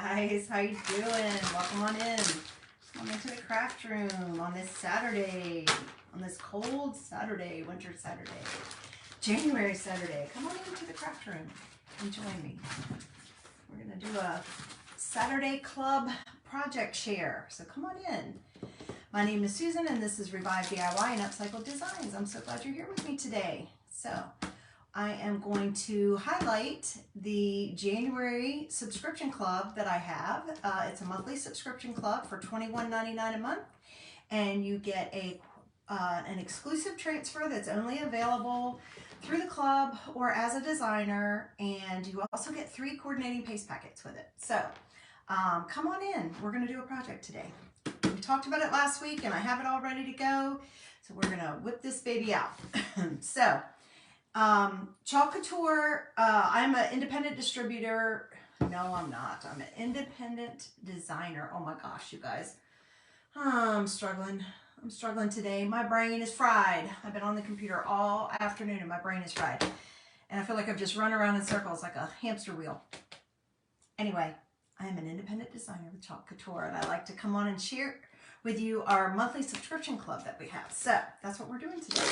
guys, how you doing? Welcome on in. Come on into the craft room on this Saturday, on this cold Saturday, winter Saturday, January Saturday. Come on into the craft room and join me. We're gonna do a Saturday club project share, so come on in. My name is Susan and this is Revive DIY and Upcycled Designs. I'm so glad you're here with me today. So I am going to highlight the January subscription club that I have. It's a monthly subscription club for $21.99 a month, and you get an exclusive transfer that's only available through the club or as a designer, and you also get 3 coordinating paste packets with it. So come on in. We're going to do a project today. We talked about it last week and I have it all ready to go, so we're going to whip this baby out. So CLUB Couture, I'm an independent distributor. No, I'm not. I'm an independent designer. Oh my gosh, you guys. I'm struggling. I'm struggling today. My brain is fried. I've been on the computer all afternoon and my brain is fried. And I feel like I've just run around in circles like a hamster wheel. Anyway, I am an independent designer with CLUB Couture, and I like to come on and share with you our monthly subscription club that we have. So that's what we're doing today.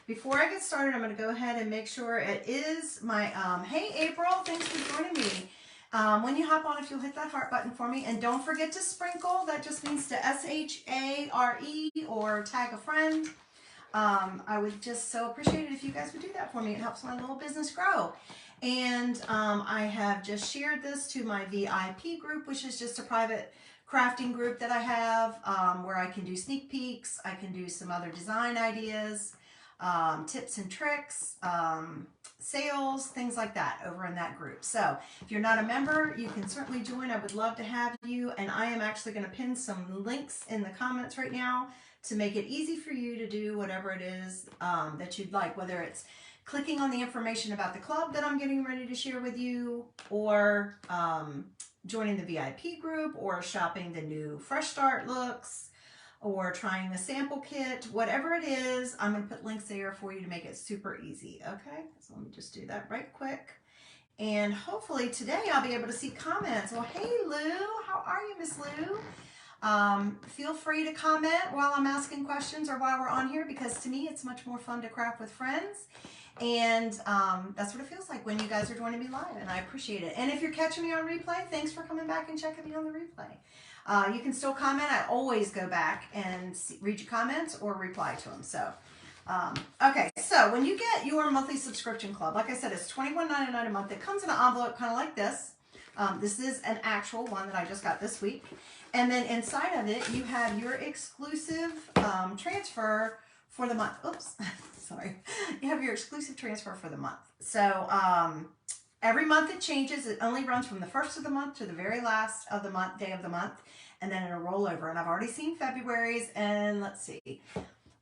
Before I get started, I'm going to go ahead and make sure it is my, hey April, thanks for joining me. When you hop on, if you'll hit that heart button for me, and don't forget to sprinkle, that just means to S-H-A-R-E or tag a friend. I would just so appreciate it if you guys would do that for me. It helps my little business grow. And I have just shared this to my VIP group, which is just a private crafting group that I have where I can do sneak peeks, I can do some other design ideas, tips and tricks, sales, things like that over in that group. So if you're not a member, you can certainly join. I would love to have you, and I am actually going to pin some links in the comments right now to make it easy for you to do whatever it is that you'd like, whether it's clicking on the information about the club that I'm getting ready to share with you, or joining the VIP group, or shopping the new Fresh Start looks, or trying the sample kit. Whatever it is, I'm going to put links there for you to make it super easy. Okay, so let me just do that right quick. And hopefully today I'll be able to see comments. Well, hey Lou, how are you, Miss Lou? Feel free to comment while I'm asking questions or while we're on here, because to me it's much more fun to craft with friends. And that's what it feels like when you guys are joining me live, and I appreciate it. And if you're catching me on replay, thanks for coming back and checking me on the replay. You can still comment. I always go back and read your comments or reply to them. So, okay, so when you get your monthly subscription club, like I said, it's $21.99 a month. It comes in an envelope kind of like this. This is an actual one that I just got this week. And then inside of it, you have your exclusive transfer for the month. Oops, sorry. You have your exclusive transfer for the month. So every month it changes. It only runs from the first of the month to the very last of the month, day of the month, and then it'll roll over. And I've already seen February's, and let's see.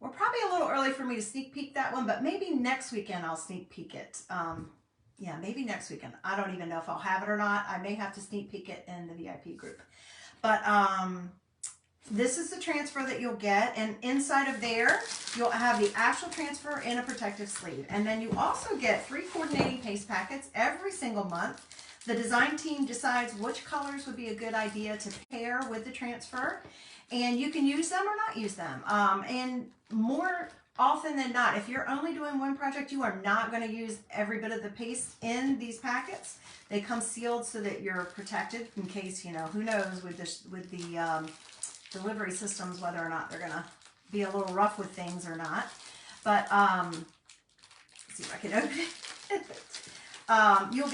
We're probably a little early for me to sneak peek that one, but maybe next weekend I'll sneak peek it. Yeah, maybe next weekend. I don't even know if I'll have it or not. I may have to sneak peek it in the VIP group. But this is the transfer that you'll get, and inside of there, you'll have the actual transfer in a protective sleeve. And then you also get 3 coordinating paste packets every single month. The design team decides which colors would be a good idea to pair with the transfer, and you can use them or not use them. And more often than not, if you're only doing one project, you are not going to use every bit of the paste in these packets. They come sealed so that you're protected in case, you know, who knows with the delivery systems whether or not they're going to be a little rough with things or not. But let's see if I can open it. You'll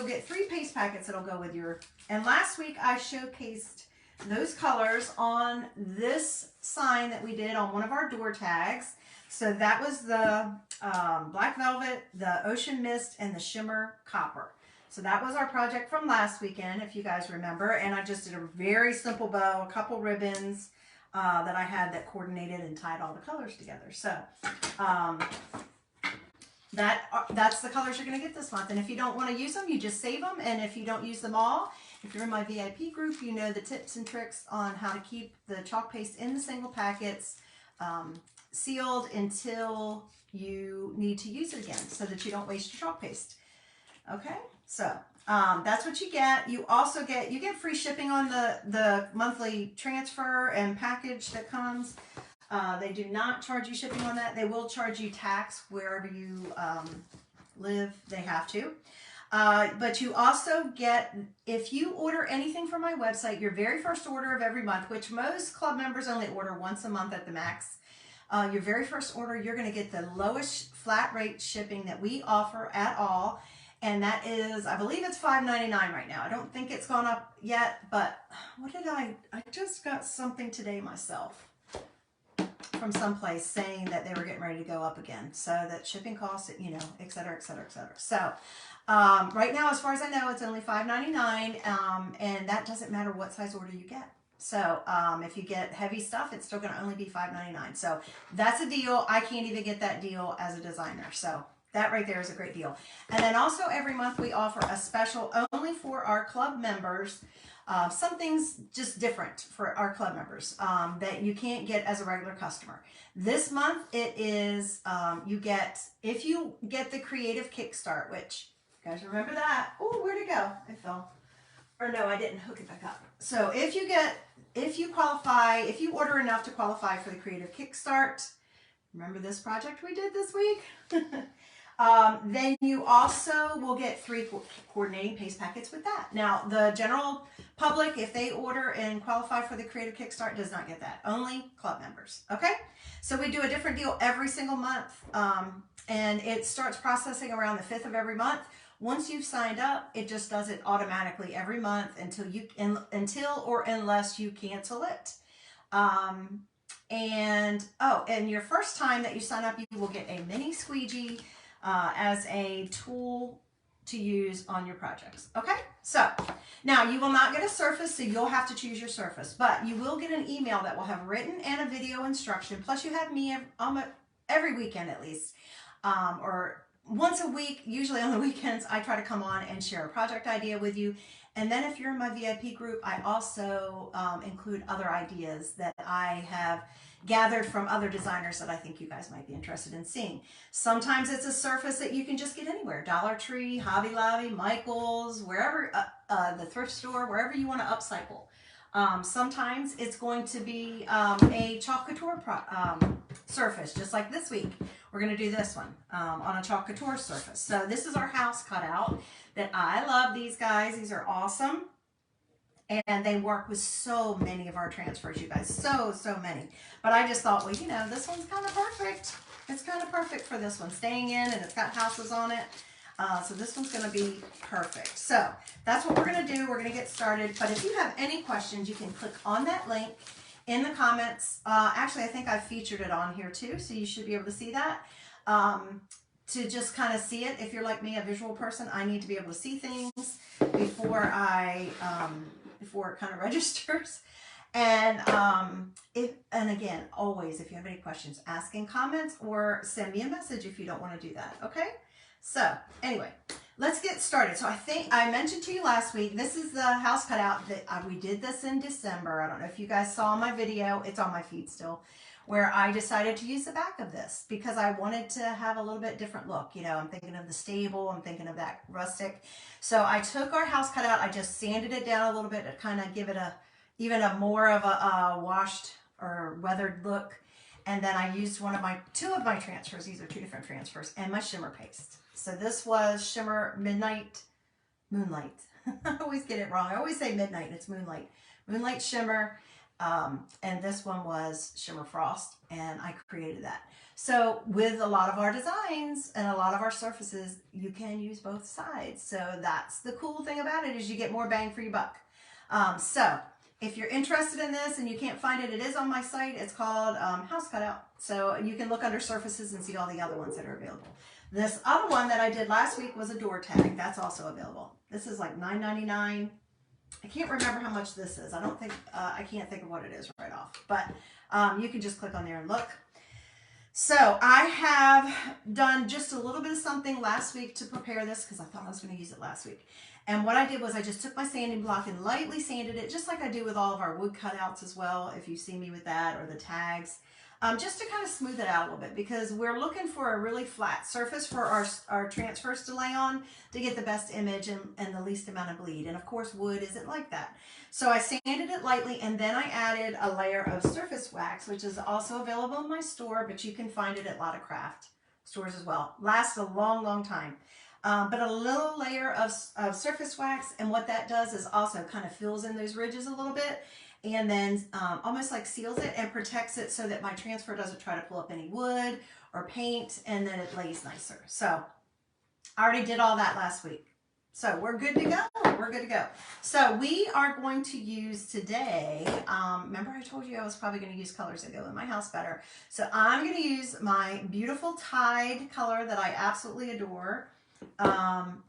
get 3 paste packets that'll go with your, and last week I showcased those colors on this sign that we did on one of our door tags. So that was the Black Velvet, the Ocean Mist, and the Shimmer Copper. So that was our project from last weekend, if you guys remember. And I just did a very simple bow, a couple ribbons that I had that coordinated and tied all the colors together. So that's the colors you're going to get this month. And if you don't want to use them, you just save them. And if you don't use them all, if you're in my VIP group, you know the tips and tricks on how to keep the chalk paste in the single packets sealed until you need to use it again, so that you don't waste your chalk paste. Okay, so that's what you get. You also get free shipping on the monthly transfer and package that comes. They do not charge you shipping on that. They will charge you tax wherever you live. They have to. But you also get, if you order anything from my website, your very first order of every month, which most club members only order once a month at the max, your very first order, you're going to get the lowest flat rate shipping that we offer at all. And that is, I believe it's $5.99 right now. I don't think it's gone up yet, but I just got something today myself from someplace saying that they were getting ready to go up again. So that shipping costs, you know, et cetera, et cetera, et cetera. So right now, as far as I know, it's only $5.99, and that doesn't matter what size order you get. So if you get heavy stuff, it's still going to only be $5.99. So that's a deal. I can't even get that deal as a designer. So that right there is a great deal. And then also every month we offer a special only for our club members. Something's just different for our club members that you can't get as a regular customer. This month it is, if you get the Creative Kickstart, which, you guys remember that? Oh, where'd it go? It fell. Or no, I didn't hook it back up. So if you qualify, if you order enough to qualify for the Creative Kickstart, remember this project we did this week? Then you also will get 3 coordinating paste packets with that. Now, the general public, if they order and qualify for the Creative Kickstart, does not get that. Only club members, okay? So we do a different deal every single month, and it starts processing around the 5th of every month. Once you've signed up, it just does it automatically every month until or unless you cancel it. And your first time that you sign up, you will get a mini squeegee as a tool to use on your projects. Okay, so now you will not get a surface, so you'll have to choose your surface, but you will get an email that will have written and a video instruction. Plus you have me every weekend at least, or once a week, usually on the weekends, I try to come on and share a project idea with you. And then if you're in my VIP group, I also include other ideas that I have gathered from other designers that I think you guys might be interested in seeing. Sometimes it's a surface that you can just get anywhere. Dollar Tree, Hobby Lobby, Michael's, wherever, the thrift store, wherever you want to upcycle. Sometimes it's going to be a chalk couture surface, just like this week. We're going to do this one on a chalk couture surface. So this is our house cutout that I love these guys. These are awesome. And they work with so many of our transfers, you guys. So many. But I just thought, well, you know, this one's kind of perfect. It's kind of perfect for this one. Staying in, and it's got houses on it. So this one's going to be perfect. So that's what we're going to do. We're going to get started. But if you have any questions, you can click on that link in the comments. Actually, I think I've featured it on here too, so you should be able to see that. To just kind of see it. If you're like me, a visual person, I need to be able to see things before it kind of registers. And again, always, if you have any questions, ask in comments or send me a message if you don't want to do that. Okay. So anyway, let's get started. So I think I mentioned to you last week, this is the house cutout that we did this in December. I don't know if you guys saw my video. It's on my feed still, where I decided to use the back of this because I wanted to have a little bit different look. You know, I'm thinking of the stable. I'm thinking of that rustic. So I took our house cutout. I just sanded it down a little bit to kind of give it even a more of a washed or weathered look. And then I used two of my transfers. These are 2 different transfers, and my shimmer paste. So this was Shimmer Moonlight. I always get it wrong. I always say midnight, and it's Moonlight. Moonlight Shimmer. And this one was Shimmer Frost, and I created that. So with a lot of our designs and a lot of our surfaces, you can use both sides. So that's the cool thing about it, is you get more bang for your buck. So if you're interested in this and you can't find it, it is on my site. It's called House Cutout. So you can look under surfaces and see all the other ones that are available. This other one that I did last week was a door tag. That's also available. This is like $9.99. I can't remember how much this is. I can't think of what it is right off, but you can just click on there and look. So I have done just a little bit of something last week to prepare this because I thought I was going to use it last week. And what I did was I just took my sanding block and lightly sanded it, just like I do with all of our wood cutouts as well, if you see me with that, or the tags. just to kind of smooth it out a little bit, because we're looking for a really flat surface for our transfers to lay on to get the best image and the least amount of bleed. And of course, wood isn't like that. So I sanded it lightly, and then I added a layer of surface wax, which is also available in my store, but you can find it at a lot of craft stores as well. Lasts a long, long time. But a little layer of surface wax, and what that does is also kind of fills in those ridges a little bit, and then almost like seals it and protects it so that my transfer doesn't try to pull up any wood or paint, and then it lays nicer. So I already did all that last week. So we're good to go. We're good to go. So we are going to use today, remember I told you I was probably going to use colors that go in my house better. So I'm going to use my beautiful Tide color that I absolutely adore. And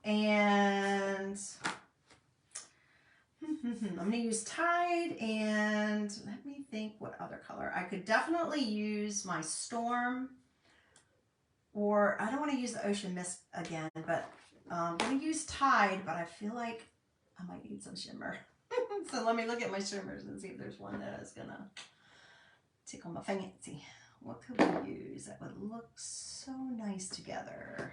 I'm going to use Tide, and let me think what other color. I could definitely use my Storm, or I don't want to use the Ocean Mist again, but I'm going to use Tide, but I feel like I might need some shimmer. So let me look at my shimmers and see if there's one that is going to tickle my fancy. What could we use that would look so nice together?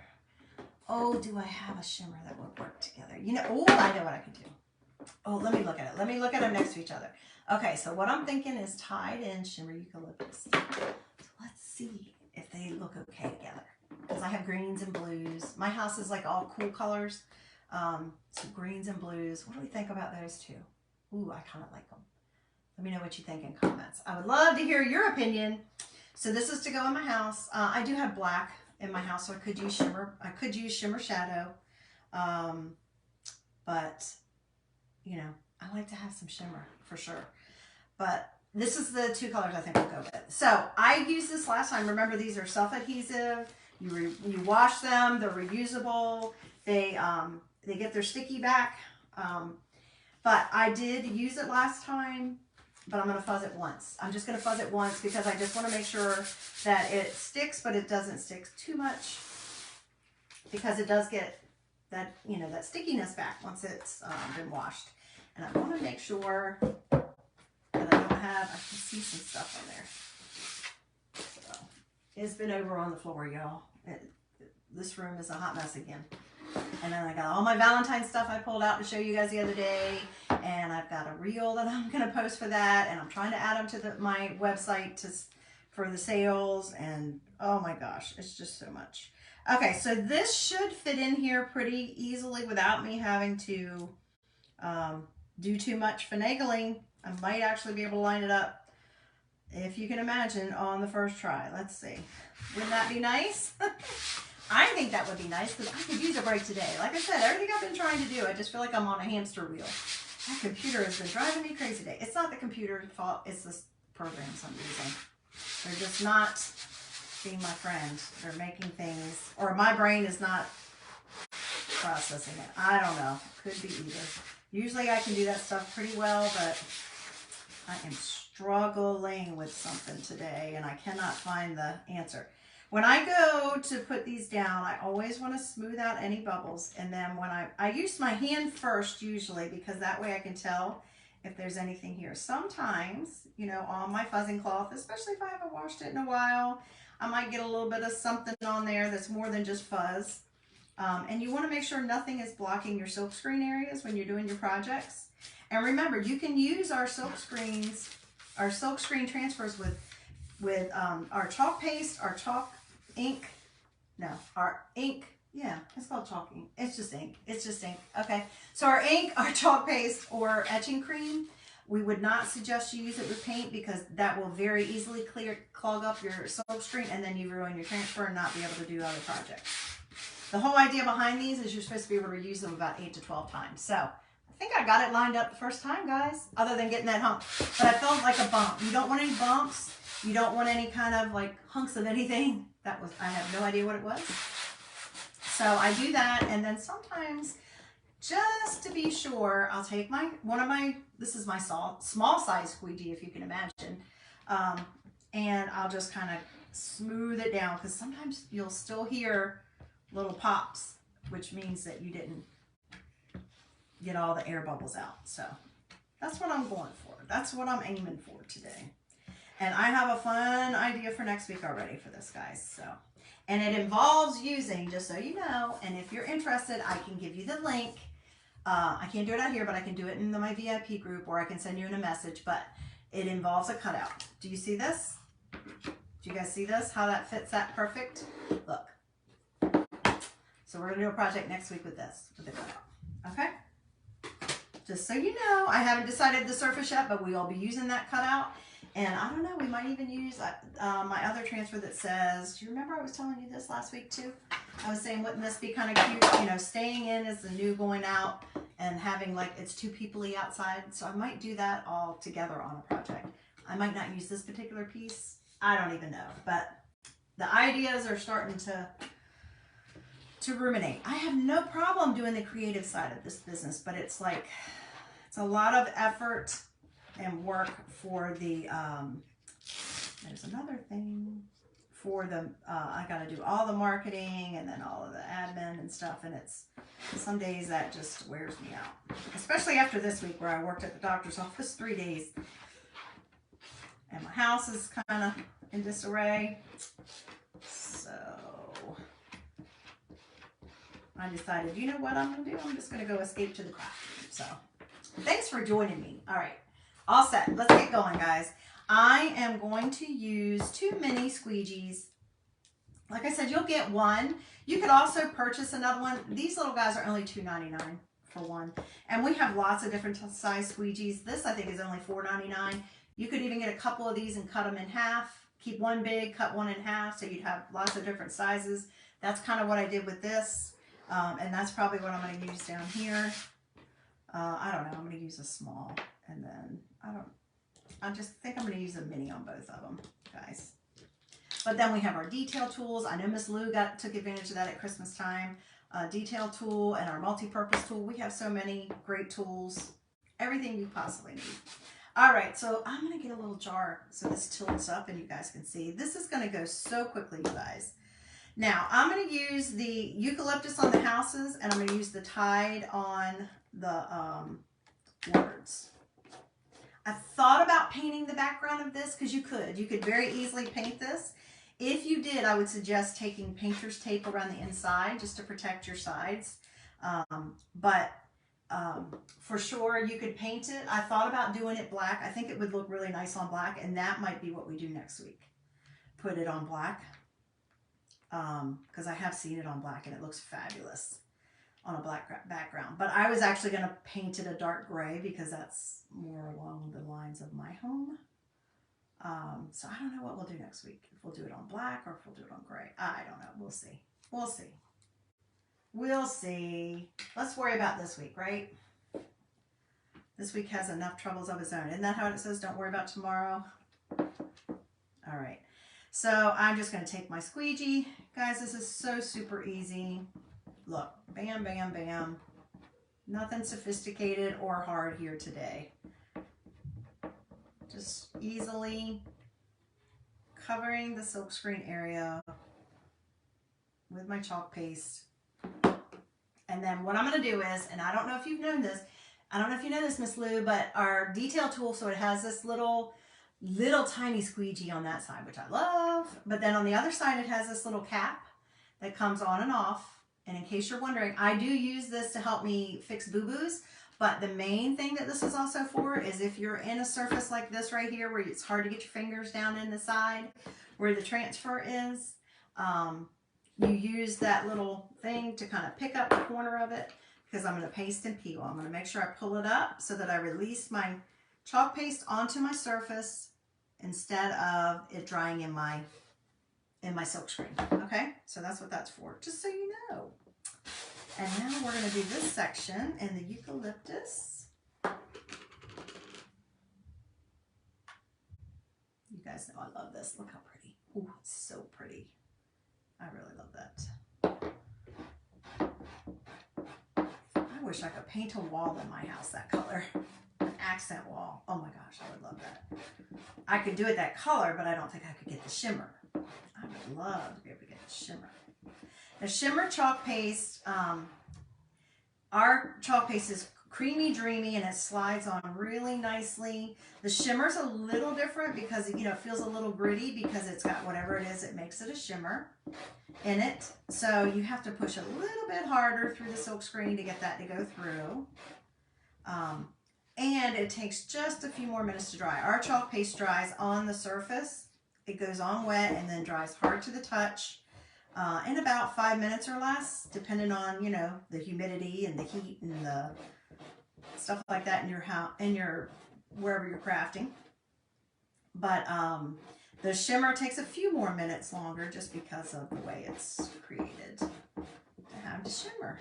Oh, do I have a shimmer that would work together? You know, oh, I know what I could do. Oh, let me look at it. Let me look at them next to each other. Okay, so what I'm thinking is Tide and shimmer eucalyptus. So let's see if they look okay together. Because I have greens and blues. My house is like all cool colors. So greens and blues. What do we think about those two? Ooh, I kind of like them. Let me know what you think in comments. I would love to hear your opinion. So this is to go in my house. I do have black in my house, so I could use shimmer. I could use shimmer shadow. But, you know, I like to have some shimmer for sure. But this is the two colors I think will go with. So I used this last time. Remember, these are self-adhesive. You wash them. They're reusable. They get their sticky back. But I did use it last time, but I'm going to fuzz it once. I'm just going to fuzz it once because I just want to make sure that it sticks, but it doesn't stick too much, because it does get that, you know, that stickiness back once it's been washed. And I want to make sure that I don't have, I can see some stuff on there. So it's been over on the floor, y'all. This room is a hot mess again. And then I got all my Valentine's stuff I pulled out to show you guys the other day. And I've got a reel that I'm going to post for that. And I'm trying to add them to my website for the sales. And oh my gosh, it's just so much. Okay, so this should fit in here pretty easily without me having to do too much finagling. I might actually be able to line it up, if you can imagine, on the first try. Let's see. Wouldn't that be nice? I think that would be nice, because I could use a break today. Like I said, everything I've been trying to do, I just feel like I'm on a hamster wheel. That computer has been driving me crazy today. It's not the computer's fault, it's the programs I'm using. They're just not being my friend. They're making things, or my brain is not processing it. I don't know. Could be either. Usually I can do that stuff pretty well, but I am struggling with something today, and I cannot find the answer. When I go to put these down, I always want to smooth out any bubbles. And then when I use my hand first usually, because that way I can tell if there's anything here. Sometimes, you know, on my fuzzing cloth, especially if I haven't washed it in a while, I might get a little bit of something on there that's more than just fuzz. And you want to make sure nothing is blocking your silk screen areas when you're doing your projects. And remember, you can use our silk screen transfers with our chalk paste, our chalk ink. No, our ink. Yeah, it's called chalk ink. It's just ink. It's just ink. Okay. So our ink, our chalk paste, or etching cream, we would not suggest you use it with paint, because that will very easily clog up your silk screen, and then you ruin your transfer and not be able to do other projects. The whole idea behind these is you're supposed to be able to reuse them about 8 to 12 times. So I think I got it lined up the first time, guys, other than getting that hump. But I felt like a bump. You don't want any bumps. You don't want any kind of like hunks of anything. I have no idea what it was. So I do that, and then sometimes, just to be sure, I'll take this is my small size squeegee, if you can imagine, and I'll just kind of smooth it down, because sometimes you'll still hear little pops, which means that you didn't get all the air bubbles out. So that's what I'm going for. That's what I'm aiming for today. And I have a fun idea for next week already for this, guys. So, and it involves using, just so you know, and if you're interested, I can give you the link. I can't do it out here, but I can do it in my VIP group, or I can send you in a message, but it involves a cutout. Do you see this? Do you guys see this? How that fits that perfect? Look. So we're gonna do a project next week with this, with the cutout, okay? Just so you know, I haven't decided the surface yet, but we will be using that cutout. And I don't know, we might even use my other transfer that says, do you remember I was telling you this last week too? I was saying, wouldn't this be kind of cute? You know, staying in is the new going out, and having like, it's two people-y outside. So I might do that all together on a project. I might not use this particular piece. I don't even know, but the ideas are starting to ruminate. I have no problem doing the creative side of this business, but it's like, it's a lot of effort and work for the, there's another thing for the, I got to do all the marketing and then all of the admin and stuff. And it's, some days that just wears me out, especially after this week where I worked at the doctor's office 3 days and my house is kind of in disarray. So I decided, you know what I'm going to do? I'm just going to go escape to the craft room. So thanks for joining me. All right. All set. Let's get going, guys. I am going to use 2 mini squeegees. Like I said, you'll get one. You could also purchase another one. These little guys are only $2.99 for one. And we have lots of different size squeegees. This, I think, is only $4.99. You could even get a couple of these and cut them in half. Keep one big, cut one in half, so you'd have lots of different sizes. That's kind of what I did with this. And that's probably what I'm going to use down here. I don't know. I'm going to use a small. And then, I just think I'm going to use a mini on both of them, guys. But then we have our detail tools. I know Miss Lou took advantage of that at Christmas time. Detail tool and our multi-purpose tool. We have so many great tools. Everything you possibly need. All right, so I'm going to get a little jar so this tilts up and you guys can see. This is going to go so quickly, you guys. Now, I'm going to use the eucalyptus on the houses, and I'm going to use the Tide on the words. I thought about painting the background of this because you could very easily paint this. If you did, I would suggest taking painter's tape around the inside just to protect your sides. For sure, you could paint it. I thought about doing it black. I think it would look really nice on black, and that might be what we do next week. Put it on black. Because I have seen it on black, and it looks fabulous on a black background. But I was actually going to paint it a dark gray because that's more along the lines of my home. So I don't know what we'll do next week. If we'll do it on black or if we'll do it on gray. I don't know. We'll see. We'll see. We'll see. Let's worry about this week, right? This week has enough troubles of its own. Isn't that how it says, don't worry about tomorrow? All right. So I'm just going to take my squeegee. Guys, this is so super easy. Look, bam, bam, bam. Nothing sophisticated or hard here today. Just easily covering the silkscreen area with my chalk paste. And then what I'm going to do is, and I don't know if you've known this, I don't know if you know this, Miss Lou, but our detail tool, so it has this little tiny squeegee on that side, which I love. But then on the other side, it has this little cap that comes on and off. And in case you're wondering, I do use this to help me fix boo-boos. But the main thing that this is also for is if you're in a surface like this right here, where it's hard to get your fingers down in the side where the transfer is, you use that little thing to kind of pick up the corner of it, because I'm going to paste and peel. I'm going to make sure I pull it up so that I release my chalk paste onto my surface instead of it drying in my silk screen. Okay, so that's what that's for, just so you know. And now we're going to do this section in the eucalyptus. You guys know I love this. Look how pretty. Ooh, it's so pretty. I really love that. I wish I could paint a wall in my house that color. An accent wall. Oh my gosh, I would love that. I could do it that color, but I don't think I could get the shimmer. I would love to be able to get the shimmer. The shimmer chalk paste, our chalk paste is creamy dreamy, and it slides on really nicely. The shimmer's a little different because, you know, it feels a little gritty because it's got whatever it is that makes it a shimmer in it. So you have to push a little bit harder through the silk screen to get that to go through. And it takes just a few more minutes to dry. Our chalk paste dries on the surface. It goes on wet and then dries hard to the touch in about 5 minutes or less, depending on, you know, the humidity and the heat and the stuff like that in your house, wherever you're crafting. But the shimmer takes a few more minutes longer just because of the way it's created to have the shimmer.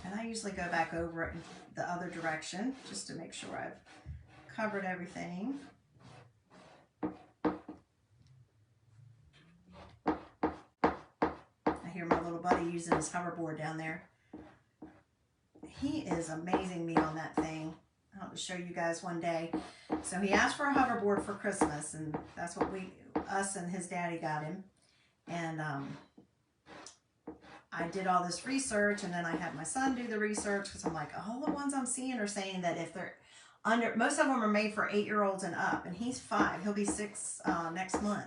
And I usually go back over it in the other direction just to make sure I've covered everything. I hear my little buddy using his hoverboard down there. He is amazing me on that thing. I'll have to show you guys one day. So he asked for a hoverboard for Christmas, and that's what us and his daddy got him. And I did all this research, and then I had my son do the research because I'm like, all the ones I'm seeing are saying that if they're under, most of them are made for 8-year-olds and up, and he's 5. He'll be 6 next month.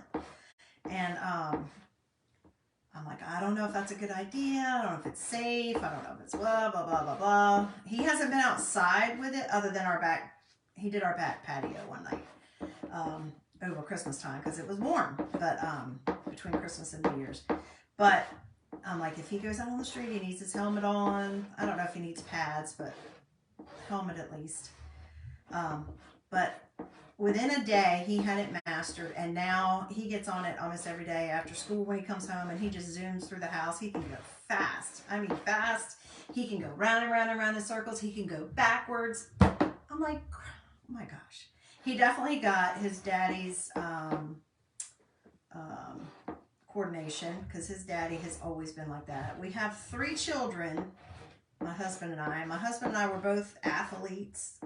And I'm like, I don't know if that's a good idea. I don't know if it's safe. I don't know if it's blah, blah, blah, blah, blah. He hasn't been outside with it other than our back. He did our back patio one night over Christmas time because it was warm, but between Christmas and New Year's. But I'm like, if he goes out on the street, he needs his helmet on. I don't know if he needs pads, but helmet at least. But within a day, he had it mastered, and now he gets on it almost every day after school when he comes home, and he just zooms through the house. He can go fast. I mean, fast. He can go round and round and round in circles. He can go backwards. I'm like, oh my gosh. He definitely got his daddy's coordination because his daddy has always been like that. We have 3 children, my husband and I. My husband and I were both athletes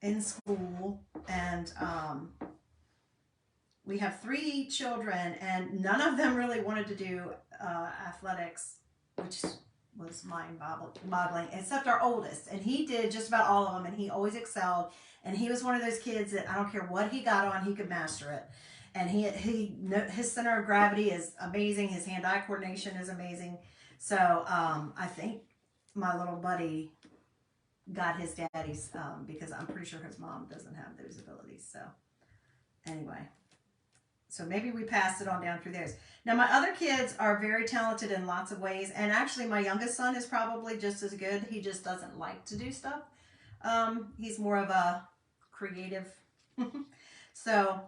in school, and we have 3 children, and none of them really wanted to do athletics, which was mind-boggling, except our oldest, and he did just about all of them, and he always excelled, and he was one of those kids that I don't care what he got on, he could master it. And his center of gravity is amazing. His hand-eye coordination is amazing. So I think my little buddy got his daddy's because I'm pretty sure his mom doesn't have those abilities. So anyway, so maybe we passed it on down through theirs. Now my other kids are very talented in lots of ways, and actually my youngest son is probably just as good. He just doesn't like to do stuff. He's more of a creative. So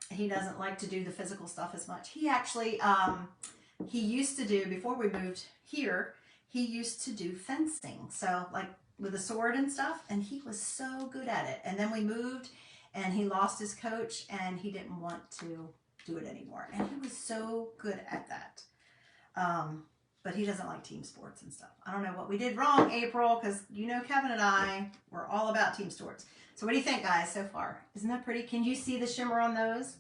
he doesn't like to do the physical stuff as much. He actually, he used to do, before we moved here, he used to do fencing. So like with a sword and stuff, and he was so good at it. And then we moved, and he lost his coach, and he didn't want to do it anymore. And he was so good at that. But he doesn't like team sports and stuff. I don't know what we did wrong, April, because you know Kevin and I, we're all about team sports. So what do you think, guys, so far? Isn't that pretty? Can you see the shimmer on those?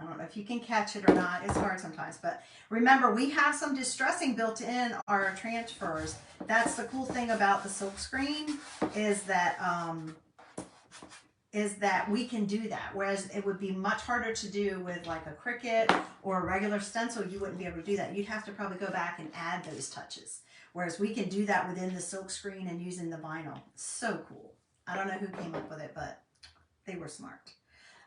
I don't know if you can catch it or not. It's hard sometimes. But remember, we have some distressing built in our transfers. That's the cool thing about the silk screen is that we can do that. Whereas it would be much harder to do with like a Cricut or a regular stencil. You wouldn't be able to do that. You'd have to probably go back and add those touches. Whereas we can do that within the silk screen and using the vinyl. So cool. I don't know who came up with it, but they were smart.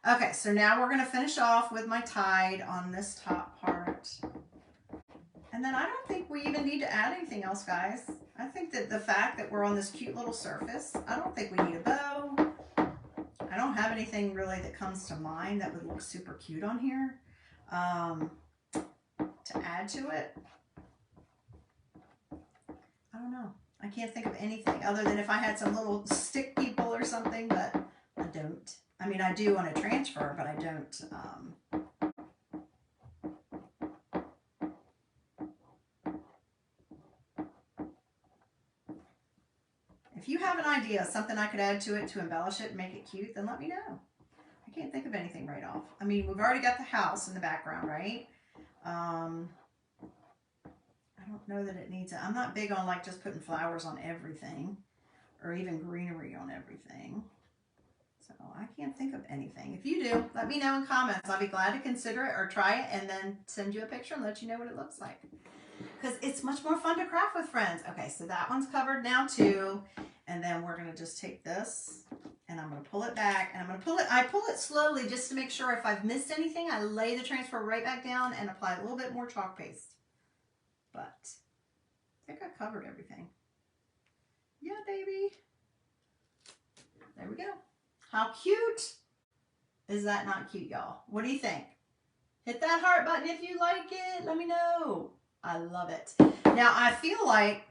Okay, so now we're going to finish off with my tide on this top part. And then I don't think we even need to add anything else, guys. I think that the fact that we're on this cute little surface, I don't think we need a bow. I don't have anything really that comes to mind that would look super cute on here to add to it. I don't know. I can't think of anything other than if I had some little stick people or something, but I don't. I mean, I do on a transfer, but I don't. If you have an idea, something I could add to it to embellish it and make it cute, then let me know. I can't think of anything right off. I mean, we've already got the house in the background, right? know that it needs it. I'm not big on like just putting flowers on everything or even greenery on everything. So I can't think of anything. If you do, let me know in comments. I'll be glad to consider it or try it and then send you a picture and let you know what it looks like. Because it's much more fun to craft with friends. Okay, so that one's covered now too. And then we're going to just take this and I'm going to pull it back. And I'm going to pull it, I pull it slowly just to make sure if I've missed anything, I lay the transfer right back down and apply a little bit more chalk paste. But I think I covered everything. Yeah, baby. There we go. How cute is that? Not cute, y'all? What do you think? Hit that heart button if you like it. Let me know. I love it. Now, I feel like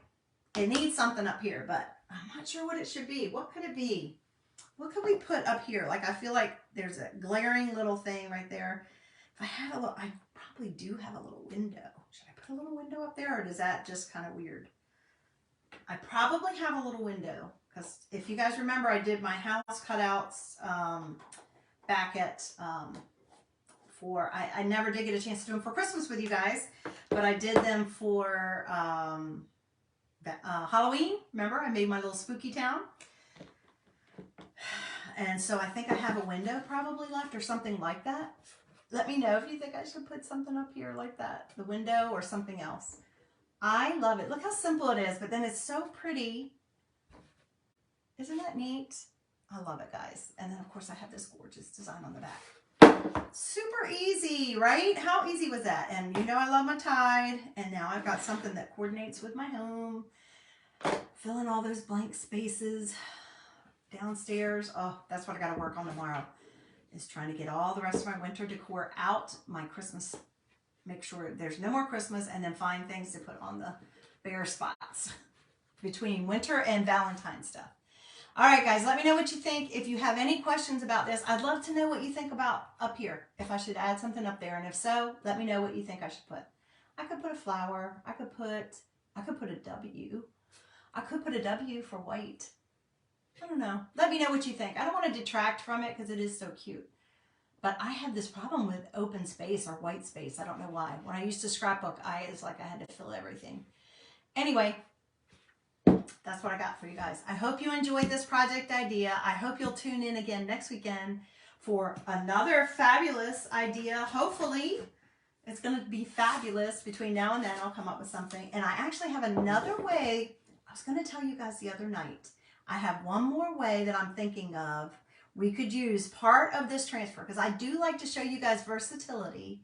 it needs something up here, but I'm not sure what it should be. What could it be? What could we put up here? Like, I feel like there's a glaring little thing right there. If I had a little, I probably do have a little window. Should I put a little window up there, or does that just kind of weird? I probably have a little window, because if you guys remember, I did my house cutouts back at, I never did get a chance to do them for Christmas with you guys, but I did them for Halloween. Remember, I made my little spooky town. And so I think I have a window probably left or something like that. Let me know if you think I should put something up here like that, the window or something else. I love it. Look how simple it is, but then it's so pretty. Isn't that neat? I love it, guys. And then, of course, I have this gorgeous design on the back. Super easy, right? How easy was that? And you know I love my tide. And now I've got something that coordinates with my home. Fill in all those blank spaces downstairs. Oh, that's what I got to work on tomorrow, is trying to get all the rest of my winter decor out. My Christmas, make sure there's no more Christmas, and then find things to put on the bare spots between winter and Valentine stuff. All right, guys, let me know what you think. If you have any questions about this, I'd love to know what you think about up here, if I should add something up there. And if so, let me know what you think I should put. I could put a flower. I could put a W. I could put a W for white. I don't know. Let me know what you think. I don't want to detract from it because it is so cute. But I have this problem with open space or white space. I don't know why. When I used to scrapbook, it's like I had to fill everything. Anyway, that's what I got for you guys. I hope you enjoyed this project idea. I hope you'll tune in again next weekend for another fabulous idea. Hopefully, it's going to be fabulous. Between now and then, I'll come up with something. And I actually have another way. I was going to tell you guys the other night. I have one more way that I'm thinking of. We could use part of this transfer, because I do like to show you guys versatility.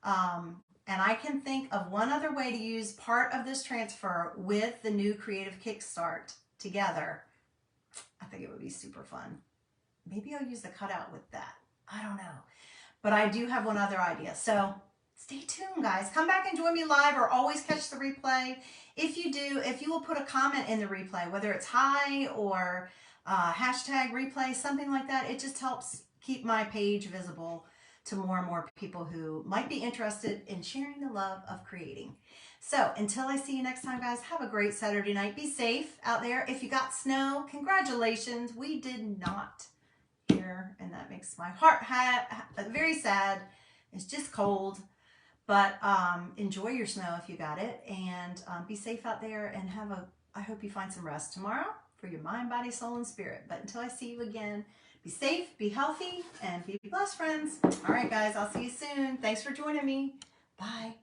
And I can think of one other way to use part of this transfer with the new Creative Kickstart together. I think it would be super fun. Maybe I'll use the cutout with that. I don't know. But I do have one other idea. So stay tuned, guys. Come back and join me live, or always catch the replay. If you do, if you will put a comment in the replay, whether it's hi or hashtag replay, something like that, it just helps keep my page visible to more and more people who might be interested in sharing the love of creating. So until I see you next time, guys, have a great Saturday night. Be safe out there. If you got snow, congratulations. We did not here, and that makes my heart very sad. It's just cold. But enjoy your snow if you got it, and be safe out there, and I hope you find some rest tomorrow for your mind, body, soul, and spirit. But until I see you again, be safe, be healthy, and be blessed, friends. All right, guys, I'll see you soon. Thanks for joining me. Bye.